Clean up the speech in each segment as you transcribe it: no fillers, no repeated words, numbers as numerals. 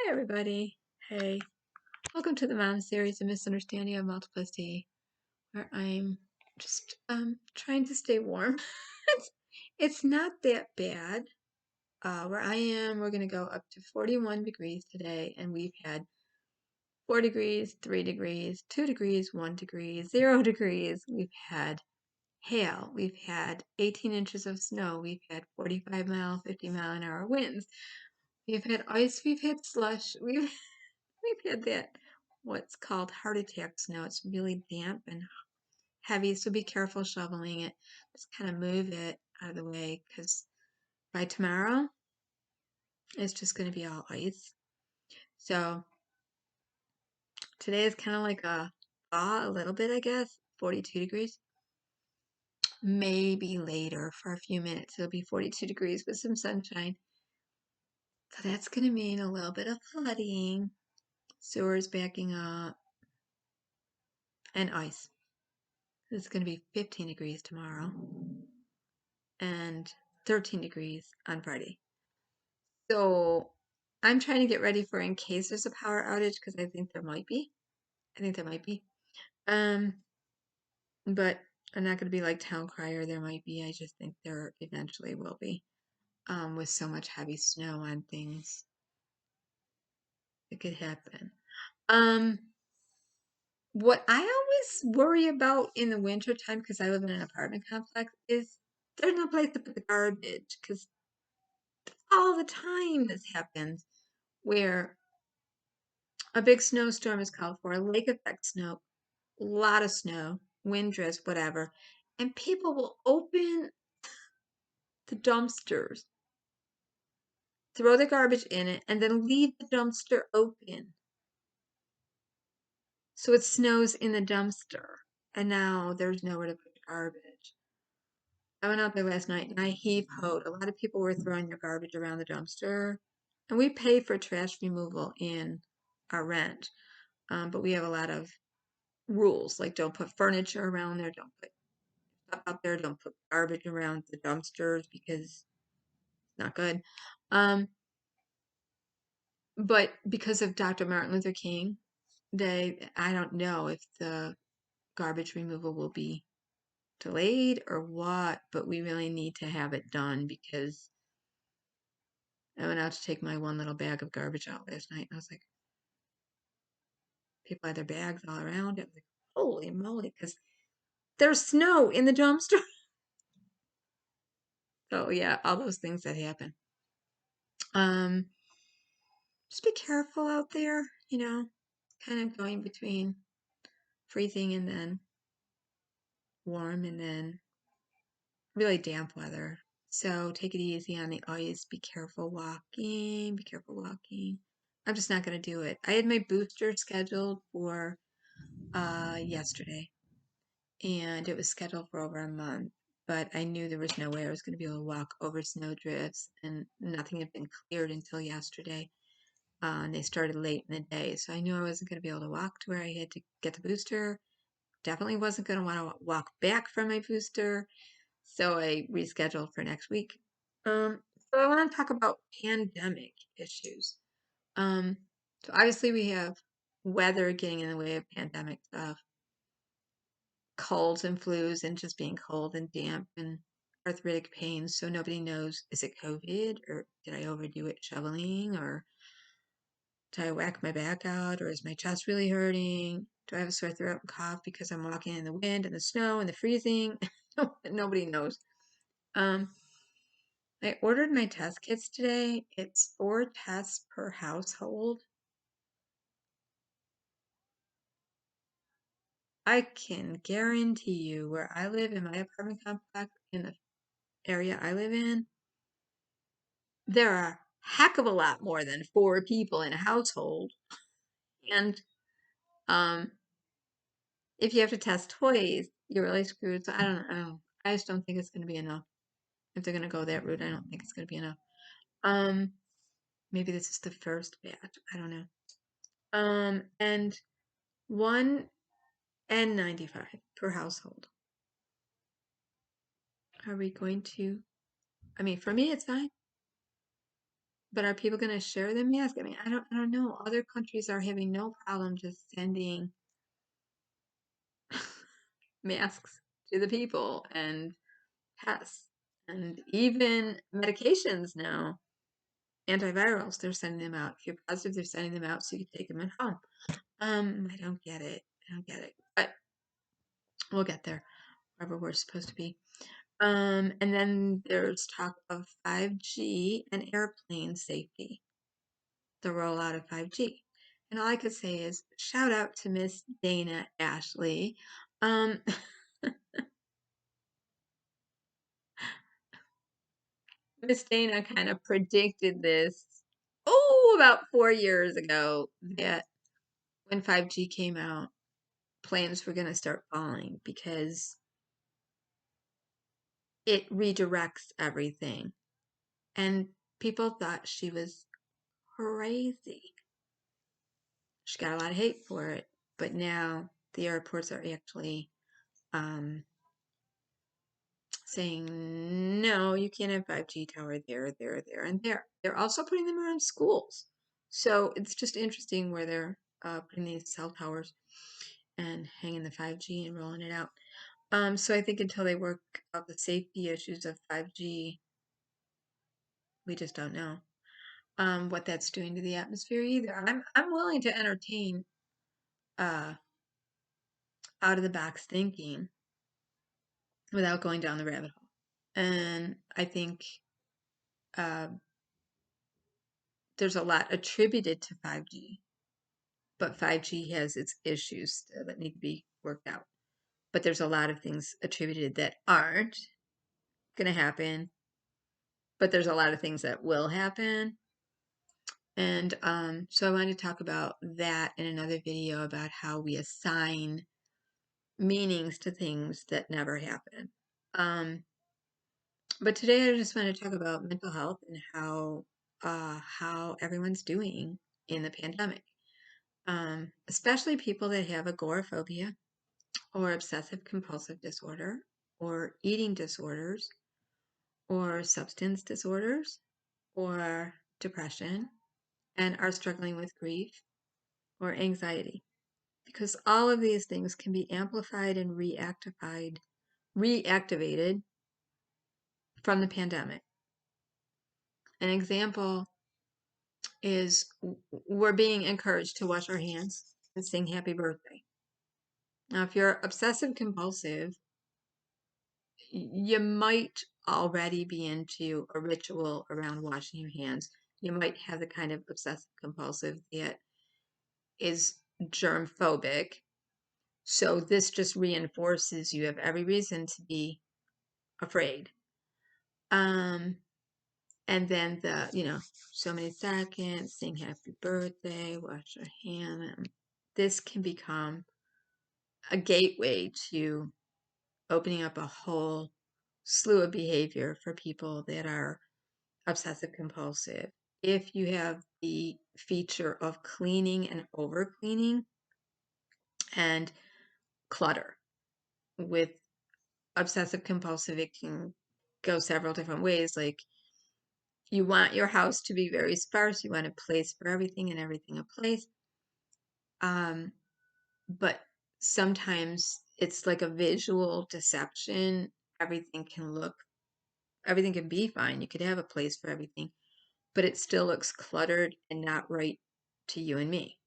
Hi, everybody. Hey, welcome to the Mom series, A Misunderstanding of Multiplicity, where I'm just trying to stay warm. it's not that bad. Where I am, we're going to go up to 41 degrees today, and we've had 4 degrees, 3 degrees, 2 degrees, 1 degree, 0 degrees. We've had hail. We've had 18 inches of snow. We've had 45-mile, 50-mile-an-hour winds. We've had ice. We've had slush. We've had that what's called heart attack snow. It's really damp and heavy, so be careful shoveling it. Just kind of move it out of the way because by tomorrow it's just going to be all ice. So today is kind of like a thaw a little bit, I guess. 42 degrees. Maybe later for a few minutes it'll be 42 degrees with some sunshine. So that's going to mean a little bit of flooding, sewers backing up, and ice. It's going to be 15 degrees tomorrow and 13 degrees on Friday. So I'm trying to get ready for in case there's a power outage because I think there might be. Um, but I'm not going to be like town crier. There might be. I just think there eventually will be. With so much heavy snow on things, it could happen. What I always worry about in the winter time, because I live in an apartment complex, is there's no place to put the garbage because all the time this happens where a big snowstorm is called for, lake effect snow, a lot of snow, wind drifts, whatever, and people will open the dumpsters, throw the garbage in it, and then leave the dumpster open. So it snows in the dumpster, and now there's nowhere to put the garbage. I went out there last night and I heave-hoed. A lot of people were throwing their garbage around the dumpster, and we pay for trash removal in our rent, but we have a lot of rules, like don't put furniture around there, don't put stuff out there, don't put garbage around the dumpsters because it's not good. But because of Dr. Martin Luther King Day, I don't know if the garbage removal will be delayed or what, but we really need to have it done because I went out to take my one little bag of garbage out last night and I was like, people had their bags all around it. I was like, holy moly, because there's snow in the dumpster. So yeah, all those things that happen. Just be careful out there, kind of going between freezing and then warm and then really damp weather. So take it easy on the ice. Be careful walking. Be careful walking. I'm just not going to do it. I had my booster scheduled for yesterday, and it was scheduled for over a month. But I knew there was no way I was going to be able to walk over snowdrifts, and nothing had been cleared until yesterday. And they started late in the day, so I knew I wasn't going to be able to walk to where I had to get the booster. Definitely wasn't going to want to walk back from my booster, so I rescheduled for next week. So I want to talk about pandemic issues. Um, so obviously we have weather getting in the way of pandemic stuff, colds and flus, and just being cold and damp and arthritic pains. So nobody knows, is it COVID or did I overdo it shoveling or did I whack my back out or is my chest really hurting? Do I have a sore throat and cough because I'm walking in the wind and the snow and the freezing? Nobody knows. I ordered my test kits today. It's 4 tests per household. I can guarantee you where I live in my apartment complex in the area I live in, there are a heck of a lot more than 4 people in a household. And um, if you have to test twice, you're really screwed. So I don't know. I just don't think it's going to be enough. If they're going to go that route, I don't think it's going to be enough. Maybe this is the first batch. I don't know. And 1 N95 per household. Are we going to? I mean, for me, it's fine. But are people going to share the mask? I mean, I don't know. Other countries are having no problem just sending masks to the people and tests and even medications now. Antivirals, they're sending them out. If you're positive, they're sending them out so you can take them at home. I don't get it. I don't get it. But we'll get there, wherever we're supposed to be. And then there's talk of 5G and airplane safety, the rollout of 5G. And all I could say is shout out to Miss Dana Ashley. Um, Miss Dana kind of predicted this, about 4 years ago, that when 5G came out, planes were going to start falling because it redirects everything. And people thought she was crazy. She got a lot of hate for it, but now the airports are actually saying, no, you can't have 5G tower there, there, and there. They're also putting them around schools. So it's just interesting where they're putting these cell towers and hanging the 5G and rolling it out. So I think until they work out the safety issues of 5G, we just don't know what that's doing to the atmosphere either. I'm willing to entertain out of the box thinking without going down the rabbit hole. And I think uh, there's a lot attributed to 5G, but 5G has its issues still that need to be worked out. But there's a lot of things attributed that aren't going to happen, but there's a lot of things that will happen. And so I wanted to talk about that in another video about how we assign meanings to things that never happen. But today I just want to talk about mental health and how everyone's doing in the pandemic. Especially people that have agoraphobia or obsessive compulsive disorder or eating disorders or substance disorders or depression and are struggling with grief or anxiety, because all of these things can be amplified and reactivated from the pandemic. An example is we're being encouraged to wash our hands and sing happy birthday. Now, if you're obsessive compulsive, you might already be into a ritual around washing your hands. You might have the kind of obsessive compulsive that is germ phobic. So this just reinforces you have every reason to be afraid. And then so many seconds, sing happy birthday, wash your hand. This can become a gateway to opening up a whole slew of behavior for people that are obsessive compulsive. If you have the feature of cleaning and over cleaning and clutter with obsessive compulsive, it can go several different ways. Like, you want your house to be very sparse, you want a place for everything and everything a place. But sometimes it's like a visual deception. Everything can be fine. You could have a place for everything, but it still looks cluttered and not right to you and me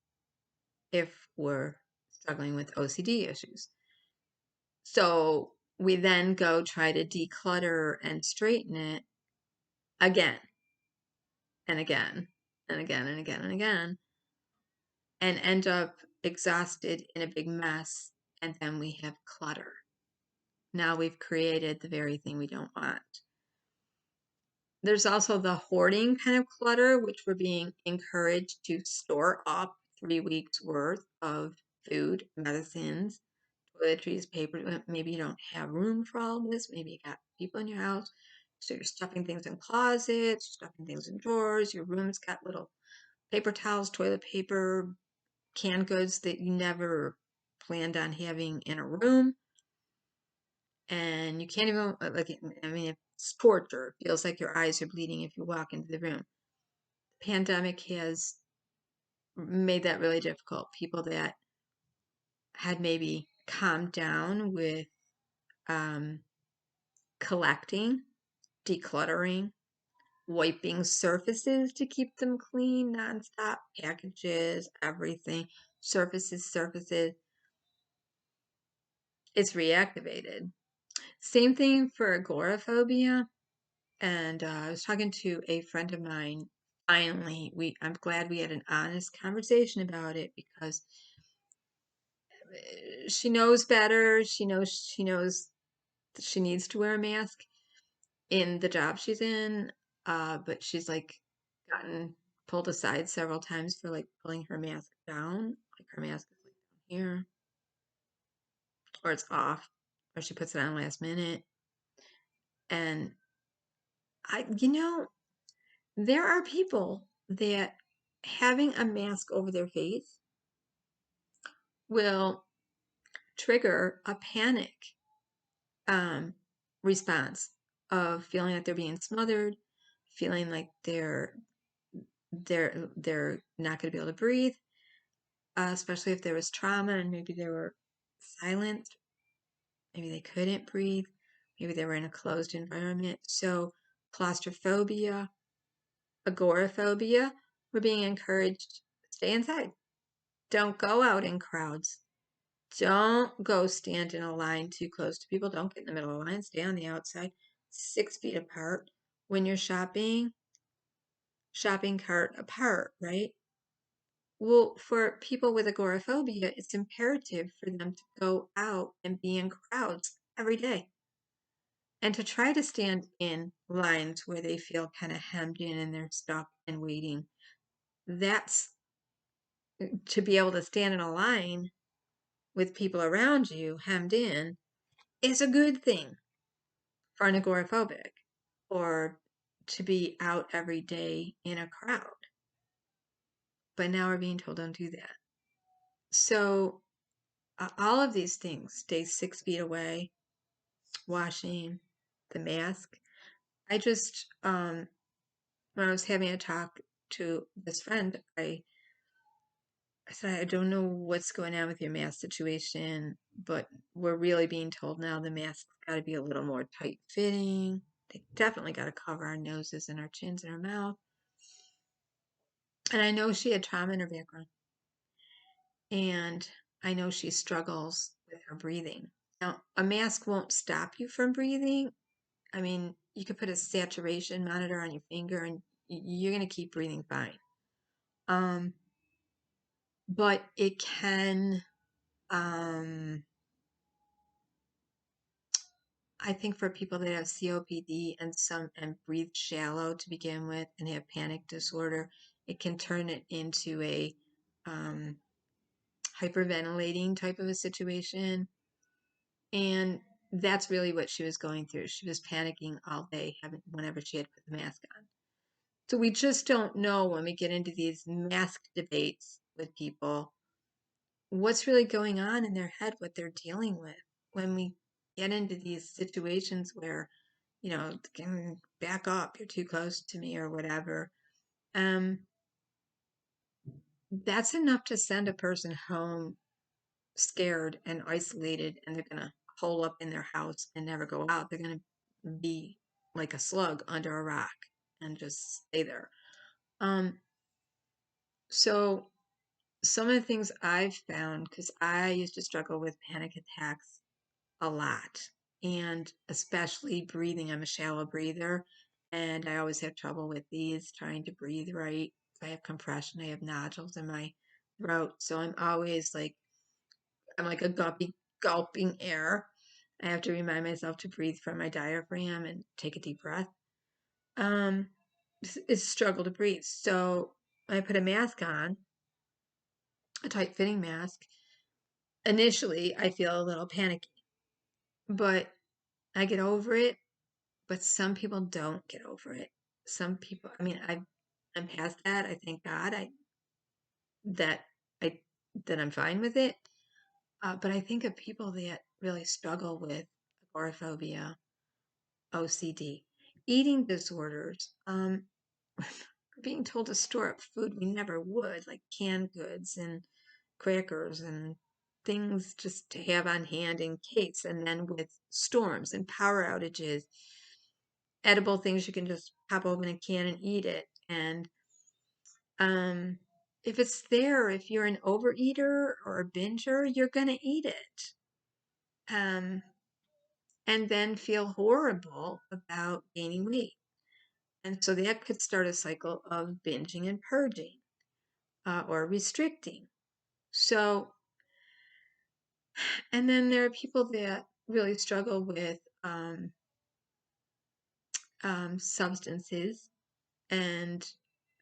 if we're struggling with OCD issues. So we then go try to declutter and straighten it again and again and again and again and again, and end up exhausted in a big mess, and then we have clutter. Now we've created the very thing we don't want. There's also the hoarding kind of clutter, which we're being encouraged to store up 3 weeks worth of food, medicines, toiletries, paper. Maybe you don't have room for all this. Maybe you got people in your house. So you're stuffing things in closets, stuffing things in drawers. Your room's got little paper towels, toilet paper, canned goods that you never planned on having in a room. And you can't even, it's torture. It feels like your eyes are bleeding if you walk into the room. pandemic has made that really difficult. People that had maybe calmed down with um, collecting, decluttering, wiping surfaces to keep them clean nonstop, packages, everything, surfaces. It's reactivated. Same thing for agoraphobia. And I was talking to a friend of mine. Finally, I'm glad we had an honest conversation about it because she knows better. She knows she needs to wear a mask in the job she's in. But she's like gotten pulled aside several times for like pulling her mask down. Like her mask is like down here, or it's off, or she puts it on last minute. And there are people that having a mask over their face will trigger a panic um, response of feeling like they're being smothered, feeling like they're not going to be able to breathe, especially if there was trauma and maybe they were silenced, maybe they couldn't breathe, maybe they were in a closed environment. So claustrophobia, agoraphobia, we're being encouraged stay inside. Don't go out in crowds. Don't go stand in a line too close to people. Don't get in the middle of the line. Stay on the outside, 6 feet apart. When you're shopping cart apart, right? Well, for people with agoraphobia, it's imperative for them to go out and be in crowds every day and to try to stand in lines where they feel kind of hemmed in and they're stuck and waiting. That's to be able to stand in a line with people around you hemmed in is a good thing for an agoraphobic, or to be out every day in a crowd. But now we're being told don't do that. So all of these things, stay 6 feet away, washing, the mask. I just when I was having a talk to this friend, I said, I don't know what's going on with your mask situation, but we're really being told now the mask's got to be a little more tight fitting. They definitely got to cover our noses and our chins and our mouth. And I know she had trauma in her background. And I know she struggles with her breathing. Now, a mask won't stop you from breathing. I mean, you could put a saturation monitor on your finger and you're going to keep breathing fine. But it can, I think for people that have COPD and breathe shallow to begin with and have panic disorder, it can turn it into a hyperventilating type of a situation. And that's really what she was going through. She was panicking all day whenever she had put the mask on. So we just don't know when we get into these mask debates with people what's really going on in their head, what they're dealing with. When we get into these situations where, back up, you're too close to me or whatever, that's enough to send a person home scared and isolated, and they're going to hole up in their house and never go out. They're going to be like a slug under a rock and just stay there. So some of the things I've found, because I used to struggle with panic attacks a lot, and especially breathing. I'm a shallow breather, and I always have trouble with these, trying to breathe right. I have compression, I have nodules in my throat, so I'm like a gulping air. I have to remind myself to breathe from my diaphragm and take a deep breath. It's a struggle to breathe. So I put a mask on, a tight fitting mask. Initially, I feel a little panicky, but I get over it. But some people don't get over it. Some people, I mean, I'm past that. I thank God that I that I'm fine with it. But I think of people that really struggle with agoraphobia, OCD, eating disorders. being told to store up food we never would, like canned goods and crackers and things just to have on hand in case. And then with storms and power outages, edible things you can just pop open a can and eat it. And um, if it's there, if you're an overeater or a binger, you're gonna eat it. Um, and then feel horrible about gaining weight. And so that could start a cycle of binging and purging or restricting. So, and then there are people that really struggle with substances, and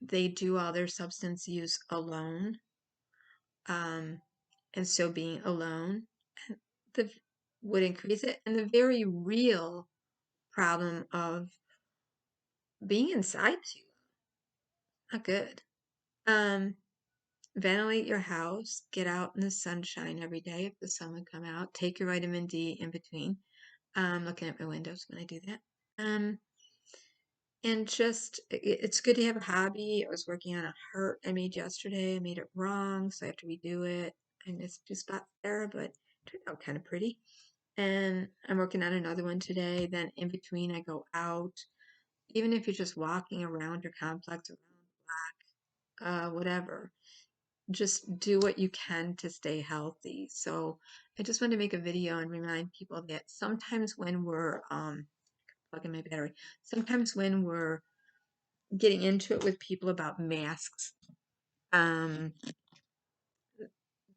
they do all their substance use alone. And so being alone the, would increase it. And the very real problem of being inside too long, not good. Ventilate your house, get out in the sunshine every day if the sun would come out, take your vitamin D in between. Looking at my windows when I do that. And just, it's good to have a hobby. I was working on a heart I made yesterday. I made it wrong, so I have to redo it. I missed 2 spots there, but it turned out kind of pretty. And I'm working on another one today. Then in between, I go out. Even if you're just walking around your complex, around the block, whatever, just do what you can to stay healthy. So I just want to make a video and remind people that sometimes when we're plugging my battery, sometimes when we're getting into it with people about masks,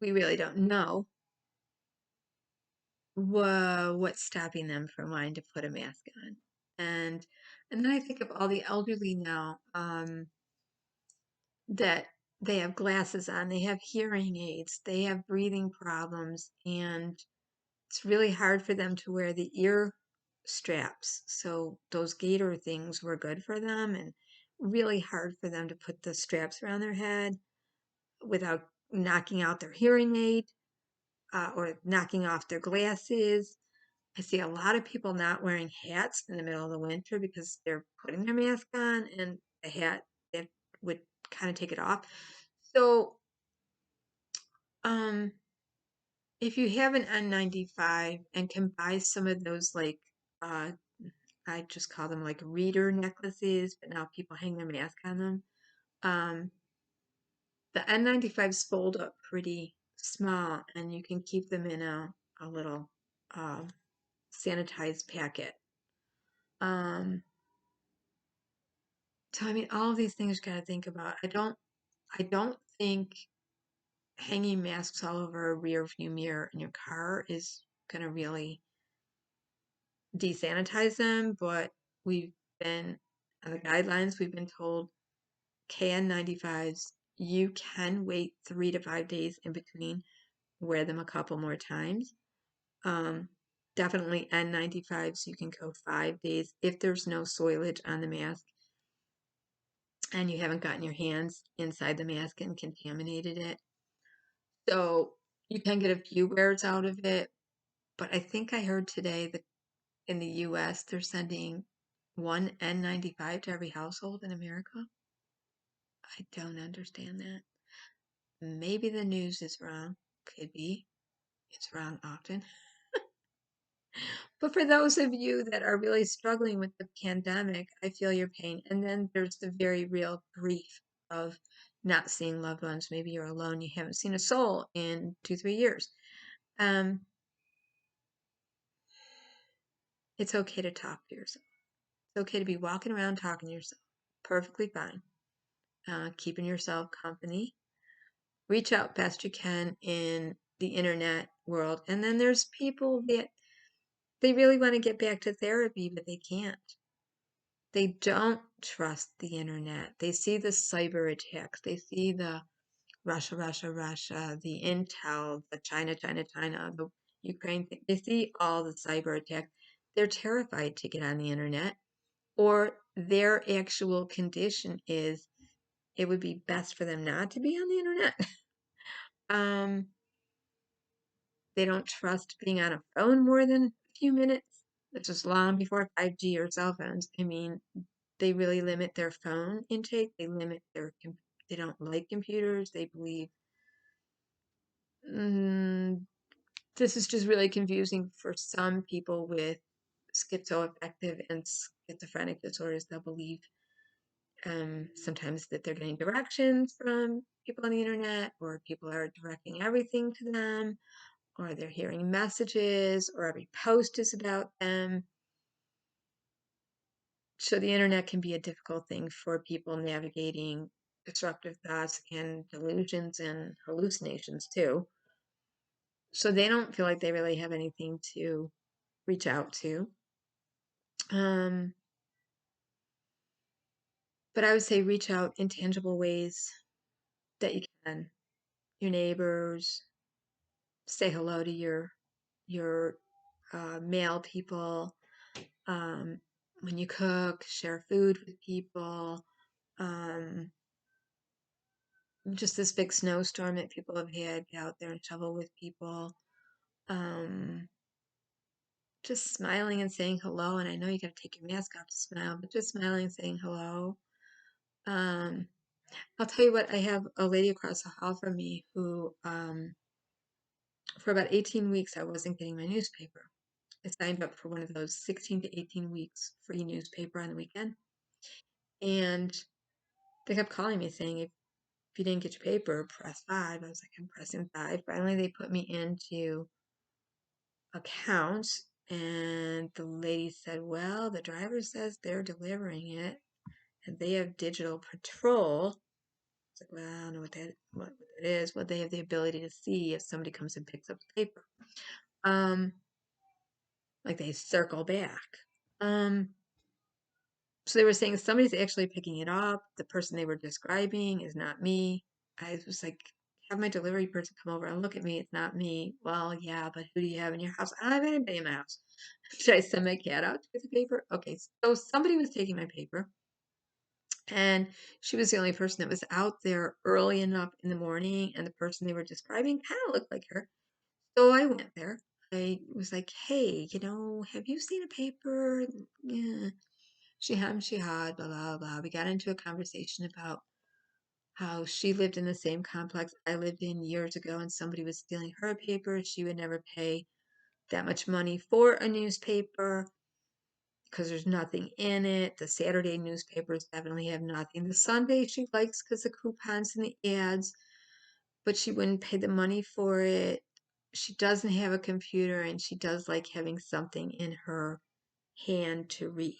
we really don't know what's stopping them from wanting to put a mask on. And then I think of all the elderly now that they have glasses on, they have hearing aids, they have breathing problems, and it's really hard for them to wear the ear straps. So those gaiter things were good for them, and really hard for them to put the straps around their head without knocking out their hearing aid or knocking off their glasses. I see a lot of people not wearing hats in the middle of the winter because they're putting their mask on and the hat that would kind of take it off. So, if you have an N95 and can buy some of those, like, uh, I just call them like reader necklaces, but now people hang their mask on them. The N95s fold up pretty small, and you can keep them in a little sanitized packet. So I mean, all of these things you got to think about. I don't think hanging masks all over a rear view mirror in your car is gonna really desanitize them, but we've been on the guidelines, we've been told KN95s, you can wait 3 to 5 days in between, wear them a couple more times. Definitely N95s, you can go 5 days if there's no soilage on the mask and you haven't gotten your hands inside the mask and contaminated it. So you can get a few wears out of it, but I think I heard today that in the US they're sending one N95 to every household in America. I don't understand that. Maybe the news is wrong. Could be. It's wrong often. But for those of you that are really struggling with the pandemic, I feel your pain. And then there's the very real grief of not seeing loved ones. Maybe you're alone, you haven't seen a soul in 2-3 years. It's okay to talk to yourself. It's okay to be walking around talking to yourself. Perfectly fine. Keeping yourself company. Reach out best you can in the internet world. And then there's people that they really want to get back to therapy, but they can't. They don't trust the internet. They see the cyber attacks. They see the Russia, Russia, Russia, the Intel, the China, China, China, the Ukraine thing. They see all the cyber attacks. They're terrified to get on the internet, or their actual condition is it would be best for them not to be on the internet. They don't trust being on a phone more than a few minutes. This was long before 5G or cell phones. I mean, they really limit their phone intake. They limit they don't like computers. They believe mm, this is just really confusing for some people with schizoaffective and schizophrenic disorders. They'll believe sometimes that they're getting directions from people on the internet, or people are directing everything to them, or they're hearing messages, or every post is about them. So the internet can be a difficult thing for people navigating disruptive thoughts and delusions and hallucinations too. So they don't feel like they really have anything to reach out to. But I would say reach out in tangible ways that you can. Your neighbors, say hello to your male people. When you cook, share food with people. Um, just this big snowstorm that people have had, get out there and shovel with people. Um, just smiling and saying hello. And I know you got to take your mask off to smile, but just smiling and saying hello. I'll tell you what, I have a lady across the hall from me who, for about 18 weeks, I wasn't getting my newspaper. I signed up for one of those 16 to 18 weeks free newspaper on the weekend. And they kept calling me saying, if you didn't get your paper, press 5. I was like, I'm pressing 5. Finally, they put me into accounts, and the lady said, well, the driver says they're delivering it, and they have digital patrol. It's like, well, I don't know what that is. Well, they have the ability to see if somebody comes and picks up the paper. Like they circle back. So they were saying somebody's actually picking it up. The person they were describing is not me. I was like, have my delivery person come over and look at me. It's not me. Well, yeah, but who do you have in your house? I don't have anybody in my house. Should I send my cat out to get the paper? Okay, so somebody was taking my paper, and she was the only person that was out there early enough in the morning, and the person they were describing kind of looked like her. So I went there. I was like, hey, have you seen a paper? Yeah. She had, blah, blah, blah. We got into a conversation about how she lived in the same complex I lived in years ago, and somebody was stealing her paper. She would never pay that much money for a newspaper because there's nothing in it. The Saturday newspapers definitely have nothing. The Sunday she likes because the coupons and the ads, but she wouldn't pay the money for it. She doesn't have a computer, and she does like having something in her hand to read.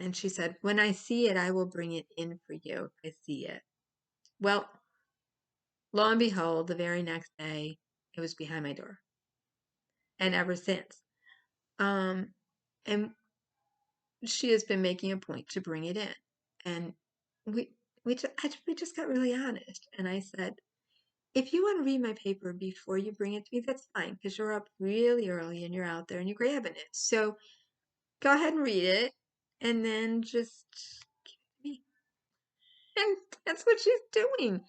And she said, when I see it, I will bring it in for you if I see it. Well, lo and behold, the very next day, it was behind my door. And ever since. Um, and she has been making a point to bring it in. And we we just got really honest. And I said, if you want to read my paper before you bring it to me, that's fine, because you're up really early and you're out there and you're grabbing it. So go ahead and read it, and then just give it to me. And that's what she's doing.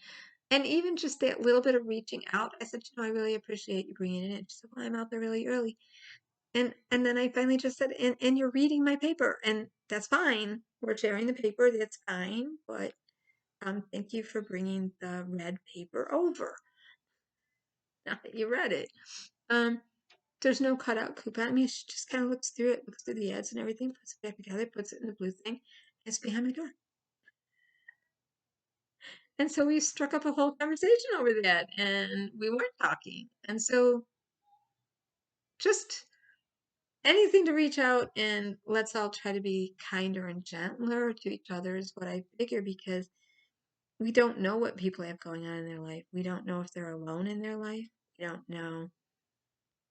And even just that little bit of reaching out, I said, I really appreciate you bringing it in. She said, well, I'm out there really early. And then I finally just said, and you're reading my paper, and that's fine. We're sharing the paper, that's fine. But thank you for bringing the red paper over. Now that you read it. There's no cutout coupon. I mean, she just kind of looks through it, looks through the ads and everything, puts it back together, puts it in the blue thing, and it's behind my door. And so we struck up a whole conversation over that, and we weren't talking. And so just anything to reach out, and let's all try to be kinder and gentler to each other is what I figure, because we don't know what people have going on in their life. We don't know if they're alone in their life. We don't know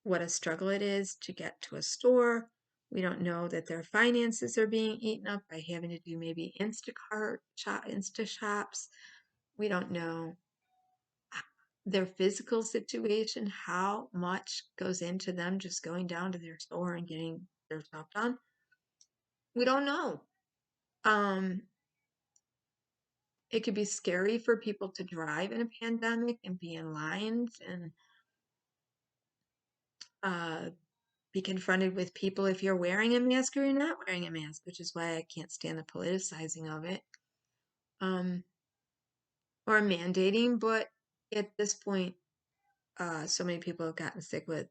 what a struggle it is to get to a store. We don't know that their finances are being eaten up by having to do maybe Insta shops. We don't know their physical situation, how much goes into them just going down to their store and getting their stuff done. We don't know. Um, it could be scary for people to drive in a pandemic and be in lines and be confronted with people if you're wearing a mask or you're not wearing a mask, which is why I can't stand the politicizing of it. Or mandating, but at this point, so many people have gotten sick with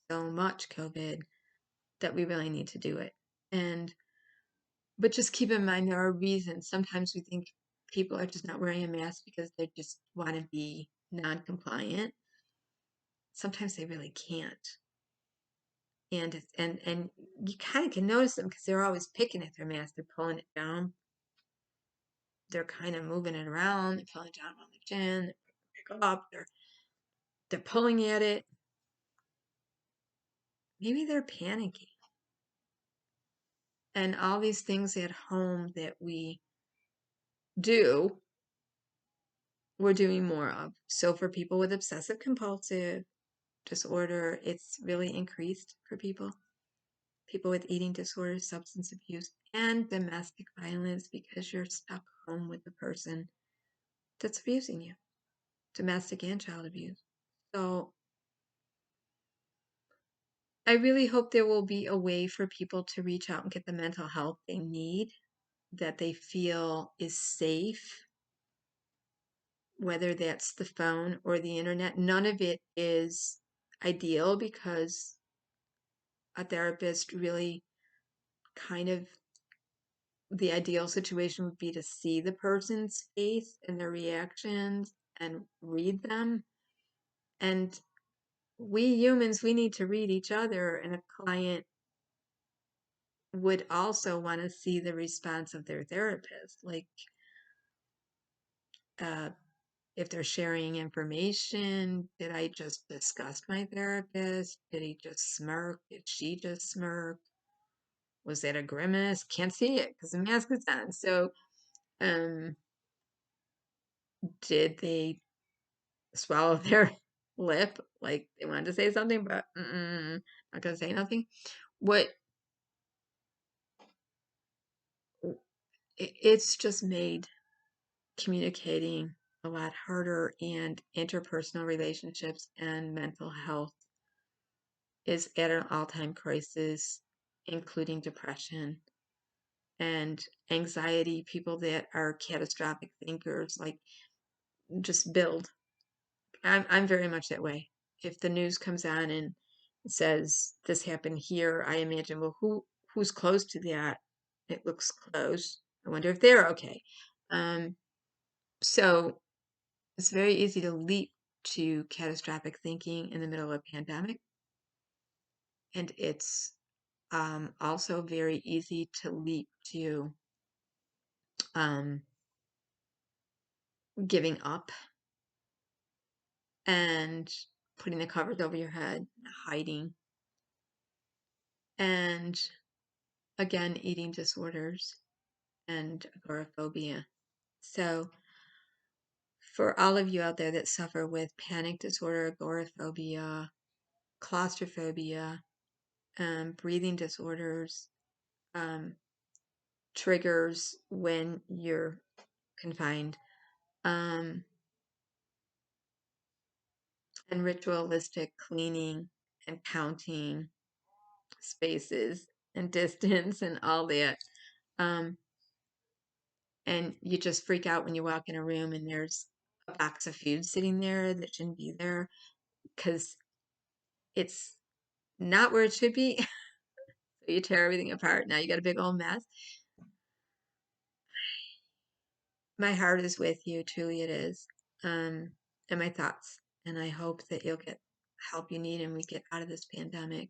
so much COVID that we really need to do it. But just keep in mind there are reasons. Sometimes we think people are just not wearing a mask because they just want to be non-compliant. Sometimes they really can't. And you kind of can notice them because they're always picking at their mask. They're pulling it down. They're kind of moving it around. They're pulling it down on the chin. They pick it up. They're pulling at it. Maybe they're panicking. And all these things at home that we do, we're doing more of. So for people with obsessive compulsive disorder, it's really increased for people with eating disorders, substance abuse, and domestic violence because you're stuck home with the person that's abusing you, domestic and child abuse. So I really hope there will be a way for people to reach out and get the mental health they need, that they feel is safe, whether that's the phone or the internet. None of it is ideal because a therapist really kind of, the ideal situation would be to see the person's face and their reactions and read them. And we humans, we need to read each other, and a client would also want to see the response of their therapist. Like, if they're sharing information, did I just disgust my therapist? Did he just smirk? Did she just smirk? Was that a grimace? Can't see it because the mask is on. So, did they swallow their lip like they wanted to say something, but not gonna say nothing? What it's just made communicating a lot harder, and interpersonal relationships and mental health is at an all-time crisis, including depression and anxiety. People that are catastrophic thinkers, like, just build. I'm very much that way. If the news comes on and it says this happened here, I imagine, well, who's close to that? It looks close. I wonder if they're okay. So it's very easy to leap to catastrophic thinking in the middle of a pandemic. And it's also very easy to leap to giving up and putting the covers over your head, hiding, and again, eating disorders and agoraphobia. So for all of you out there that suffer with panic disorder, agoraphobia, claustrophobia, breathing disorders, triggers when you're confined, and ritualistic cleaning and counting spaces and distance and all that. And you just freak out when you walk in a room and there's a box of food sitting there that shouldn't be there because it's not where it should be. So you tear everything apart. Now you got a big old mess. My heart is with you, truly it is. And my thoughts. And I hope that you'll get help you need and we get out of this pandemic.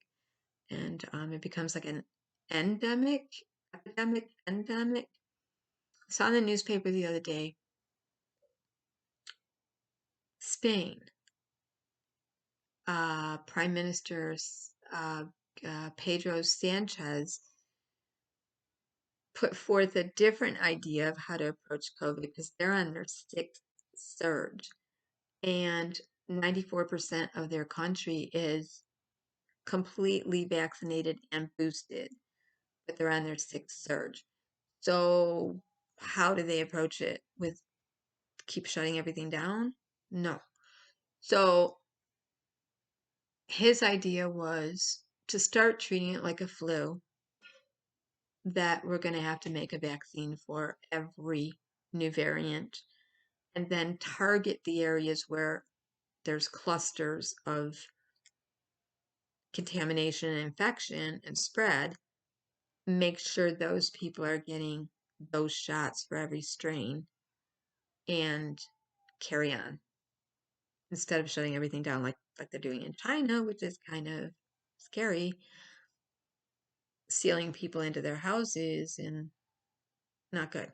And it becomes like an endemic, endemic. I saw in the newspaper the other day, Spain, Prime Minister Pedro Sanchez put forth a different idea of how to approach COVID because they're on their sixth surge, and 94% of their country is completely vaccinated and boosted, but they're on their sixth surge. So how do they approach it? With keep shutting everything down? No. So his idea was to start treating it like a flu, that we're going to have to make a vaccine for every new variant and then target the areas where there's clusters of contamination and infection and spread, make sure those people are getting those shots for every strain and carry on instead of shutting everything down like they're doing in China, which is kind of scary, sealing people into their houses and not good.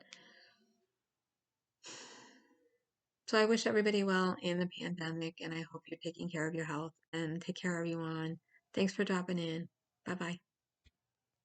So I wish everybody well in the pandemic, and I hope you're taking care of your health, and take care, everyone. Thanks for dropping in. Bye-bye.